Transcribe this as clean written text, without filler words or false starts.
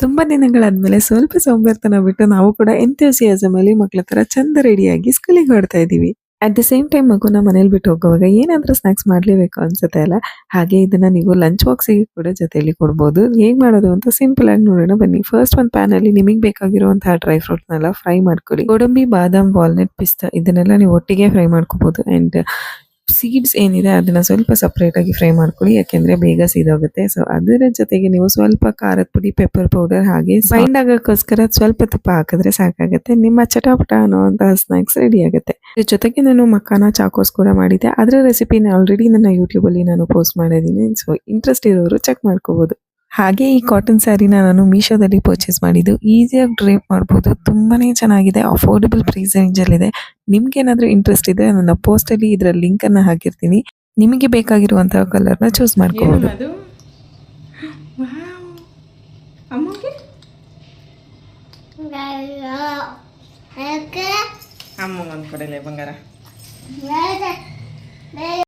ತುಂಬಾ ದಿನಗಳಾದ್ಮೇಲೆ ಸ್ವಲ್ಪ ಸೋಂಬೇರ್ತನ ಬಿಟ್ಟು ನಾವು ಕೂಡ ಎಂಥೂಸಿಯಾಸಮ್ ಅಲ್ಲಿ ಮಕ್ಳ ತರ ಚಂದ ರೆಡಿಯಾಗಿ ಸ್ಕೂಲಿಗೆ ಹೊರಡ್ತಾ ಇದೀವಿ. ಅಟ್ ದ ಸೇಮ್ ಟೈಮ್ ಮಗುನ ಮನೇಲಿ ಬಿಟ್ಟು ಹೋಗುವಾಗ ಏನಾದ್ರೂ ಸ್ನಾಕ್ಸ್ ಮಾಡ್ಲೇಬೇಕು ಅನ್ಸುತ್ತೆ ಅಲ್ಲ. ಹಾಗೆ ಇದನ್ನ ನೀವು ಲಂಚ್ ಬಾಕ್ಸಿಗೆ ಕೂಡ ಜೊತೆಯಲ್ಲಿ ಕೊಡ್ಬೋದು. ಹೇಗ್ ಮಾಡೋದು ಅಂತ ಸಿಂಪಲ್ ಆಗಿ ನೋಡೋಣ ಬನ್ನಿ. ಫಸ್ಟ್ ಒಂದು ಪ್ಯಾನ್ ಅಲ್ಲಿ ನಿಮಗೆ ಬೇಕಾಗಿರುವಂತಹ ಡ್ರೈ ಫ್ರೂಟ್ಸ್ನೆಲ್ಲ ಫ್ರೈ ಮಾಡ್ಕೊಳ್ಳಿ. ಗೋಡಂಬಿ, ಬಾದಾಮ್, ವಾಲ್ನಟ್, ಪಿಸ್ತಾ ಇದನ್ನೆಲ್ಲ ನೀವು ಒಟ್ಟಿಗೆ ಫ್ರೈ ಮಾಡ್ಕೋಬಹುದು. ಅಂಡ್ ಸೀಡ್ಸ್ ಏನಿದೆ ಅದನ್ನ ಸ್ವಲ್ಪ ಸಪರೇಟ್ ಆಗಿ ಫ್ರೈ ಮಾಡ್ಕೊಳ್ಳಿ, ಯಾಕೆಂದ್ರೆ ಬೇಗ ಸೀದೋಗುತ್ತೆ. ಸೊ ಅದರ ಜೊತೆಗೆ ನೀವು ಸ್ವಲ್ಪ ಖಾರದ ಪುಡಿ, ಪೆಪ್ಪರ್ ಪೌಡರ್, ಹಾಗೆ ಬೈಂಡ್ ಆಗೋಕ್ಕೋಸ್ಕರ ಸ್ವಲ್ಪ ತುಪ್ಪ ಹಾಕಿದ್ರೆ ಸಾಕಾಗುತ್ತೆ. ನಿಮ್ಮ ಚಟಾಪಟ ಅನ್ನುವಂತಹ ಸ್ನಾಕ್ಸ್ ರೆಡಿ ಆಗುತ್ತೆ. ಇದ್ರ ಜೊತೆಗೆ ನಾನು ಮಕ್ಕಾನ ಚಾಕೋಸ್ ಕೂಡ ಮಾಡಿದ್ದೆ. ಅದರ ರೆಸಿಪಿನ ಆಲ್ರೆಡಿ ನನ್ನ ಯೂಟ್ಯೂಬ್ ಅಲ್ಲಿ ನಾನು ಪೋಸ್ಟ್ ಮಾಡಿದ್ದೀನಿ. ಸೊ ಇಂಟ್ರೆಸ್ಟ್ ಇರೋರು ಚೆಕ್ ಮಾಡ್ಕೋಬಹುದು. ಹಾಗೆ ಈ ಕಾಟನ್ ಸ್ಯಾರಿನ ನಾನು ಮೀಶೋದಲ್ಲಿ ಪರ್ಚೇಸ್ ಮಾಡಿದ್ದು. ಈಸಿಯಾಗಿ ಡ್ರೇಪ್ ಮಾಡ್ಬೋದು, ತುಂಬಾನೇ ಚೆನ್ನಾಗಿದೆ, ಅಫೋರ್ಡಬಲ್ ಪ್ರೈಸ್ ರೇಂಜ್ ಅಲ್ಲಿ ಇದೆ. ನಿಮ್ಗೆ ಏನಾದ್ರೂ ಇಂಟ್ರೆಸ್ಟ್ ಇದೆ ನನ್ನ ಪೋಸ್ಟ್ ಅಲ್ಲಿ ಇದರ ಲಿಂಕ್ ಅನ್ನ ಹಾಕಿರ್ತೀನಿ. ನಿಮಗೆ ಬೇಕಾಗಿರುವಂತಹ ಕಲರ್ ನ ಚೂಸ್ ಮಾಡ್ಕೋಬಹುದು. ಅಮ್ಮ ಒಂದ್ ಕಡೆ ಬಂಗಾರ